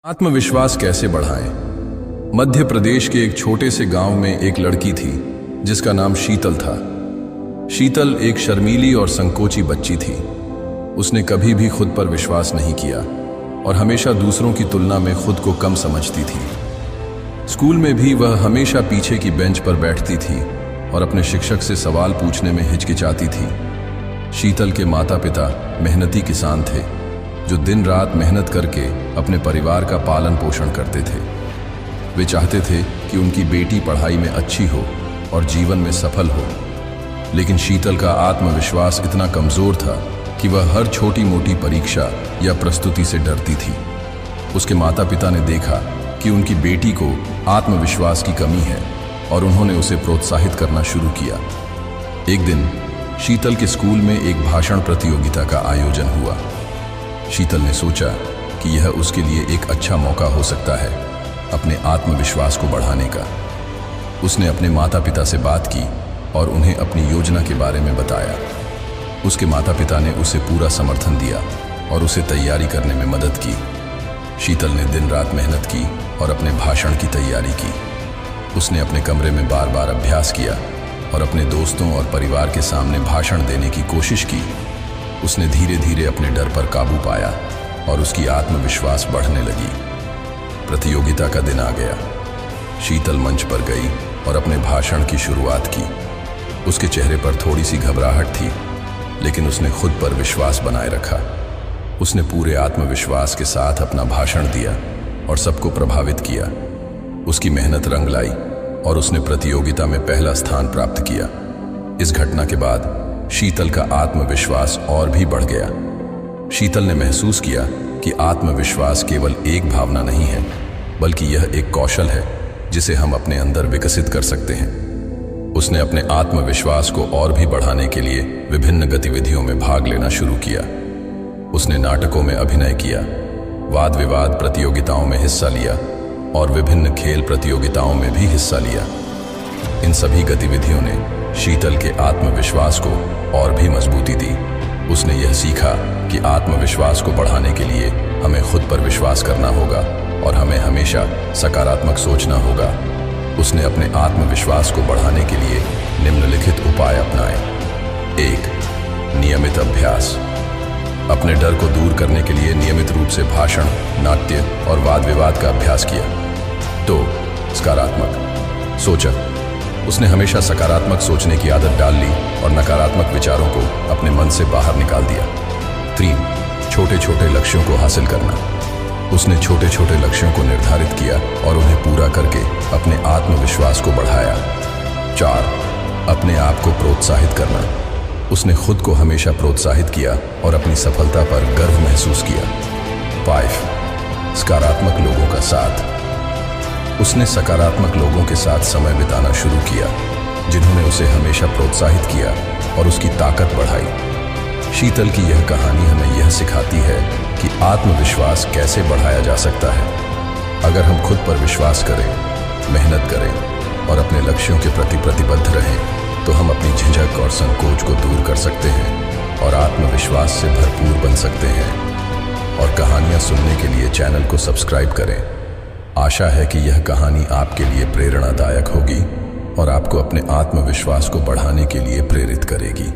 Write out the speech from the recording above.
आत्मविश्वास कैसे बढ़ाएं? मध्य प्रदेश के एक छोटे से गांव में एक लड़की थी जिसका नाम शीतल था। शीतल एक शर्मीली और संकोची बच्ची थी। उसने कभी भी खुद पर विश्वास नहीं किया और हमेशा दूसरों की तुलना में खुद को कम समझती थी। स्कूल में भी वह हमेशा पीछे की बेंच पर बैठती थी और अपने शिक्षक से सवाल पूछने में हिचकिचाती थी। शीतल के माता पिता मेहनती किसान थे जो दिन रात मेहनत करके अपने परिवार का पालन पोषण करते थे। वे चाहते थे कि उनकी बेटी पढ़ाई में अच्छी हो और जीवन में सफल हो, लेकिन शीतल का आत्मविश्वास इतना कमज़ोर था कि वह हर छोटी मोटी परीक्षा या प्रस्तुति से डरती थी। उसके माता पिता ने देखा कि उनकी बेटी को आत्मविश्वास की कमी है और उन्होंने उसे प्रोत्साहित करना शुरू किया। एक दिन शीतल के स्कूल में एक भाषण प्रतियोगिता का आयोजन हुआ। शीतल ने सोचा कि यह उसके लिए एक अच्छा मौका हो सकता है अपने आत्मविश्वास को बढ़ाने का। उसने अपने माता पिता से बात की और उन्हें अपनी योजना के बारे में बताया। उसके माता पिता ने उसे पूरा समर्थन दिया और उसे तैयारी करने में मदद की। शीतल ने दिन रात मेहनत की और अपने भाषण की तैयारी की। उसने अपने कमरे में बार बार अभ्यास किया और अपने दोस्तों और परिवार के सामने भाषण देने की कोशिश की। उसने धीरे धीरे अपने डर पर काबू पाया और उसकी आत्मविश्वास बढ़ने लगी। प्रतियोगिता का दिन आ गया। शीतल मंच पर गई और अपने भाषण की शुरुआत की। उसके चेहरे पर थोड़ी सी घबराहट थी, लेकिन उसने खुद पर विश्वास बनाए रखा। उसने पूरे आत्मविश्वास के साथ अपना भाषण दिया और सबको प्रभावित किया। उसकी मेहनत रंग लाई और उसने प्रतियोगिता में पहला स्थान प्राप्त किया। इस घटना के बाद शीतल का आत्मविश्वास और भी बढ़ गया। शीतल ने महसूस किया कि आत्मविश्वास केवल एक भावना नहीं है, बल्कि यह एक कौशल है जिसे हम अपने अंदर विकसित कर सकते हैं। उसने अपने आत्मविश्वास को और भी बढ़ाने के लिए विभिन्न गतिविधियों में भाग लेना शुरू किया। उसने नाटकों में अभिनय किया, वाद विवाद प्रतियोगिताओं में हिस्सा लिया और विभिन्न खेल प्रतियोगिताओं में भी हिस्सा लिया। इन सभी गतिविधियों ने शीतल के आत्मविश्वास को और भी मजबूती दी। उसने यह सीखा कि आत्मविश्वास को बढ़ाने के लिए हमें खुद पर विश्वास करना होगा और हमें हमेशा सकारात्मक सोचना होगा। उसने अपने आत्मविश्वास को बढ़ाने के लिए निम्नलिखित उपाय अपनाए। 1. नियमित अभ्यास। अपने डर को दूर करने के लिए नियमित रूप से भाषण, नाट्य और वाद विवाद का अभ्यास किया। 2. सकारात्मक सोचा। उसने हमेशा सकारात्मक सोचने की आदत डाल ली और नकारात्मक विचारों को अपने मन से बाहर निकाल दिया। 3. छोटे छोटे लक्ष्यों को हासिल करना। उसने छोटे छोटे लक्ष्यों को निर्धारित किया और उन्हें पूरा करके अपने आत्मविश्वास को बढ़ाया। 4. अपने आप को प्रोत्साहित करना। उसने खुद को हमेशा प्रोत्साहित किया और अपनी सफलता पर गर्व महसूस किया। 5. सकारात्मक लोगों का साथ। उसने सकारात्मक लोगों के साथ समय बिताना शुरू किया जिन्होंने उसे हमेशा प्रोत्साहित किया और उसकी ताकत बढ़ाई। शीतल की यह कहानी हमें यह सिखाती है कि आत्मविश्वास कैसे बढ़ाया जा सकता है। अगर हम खुद पर विश्वास करें, मेहनत करें और अपने लक्ष्यों के प्रति प्रतिबद्ध रहें, तो हम अपनी झिझक और संकोच को दूर कर सकते हैं और आत्मविश्वास से भरपूर बन सकते हैं। और कहानियाँ सुनने के लिए चैनल को सब्सक्राइब करें। आशा है कि यह कहानी आपके लिए प्रेरणादायक होगी और आपको अपने आत्मविश्वास को बढ़ाने के लिए प्रेरित करेगी।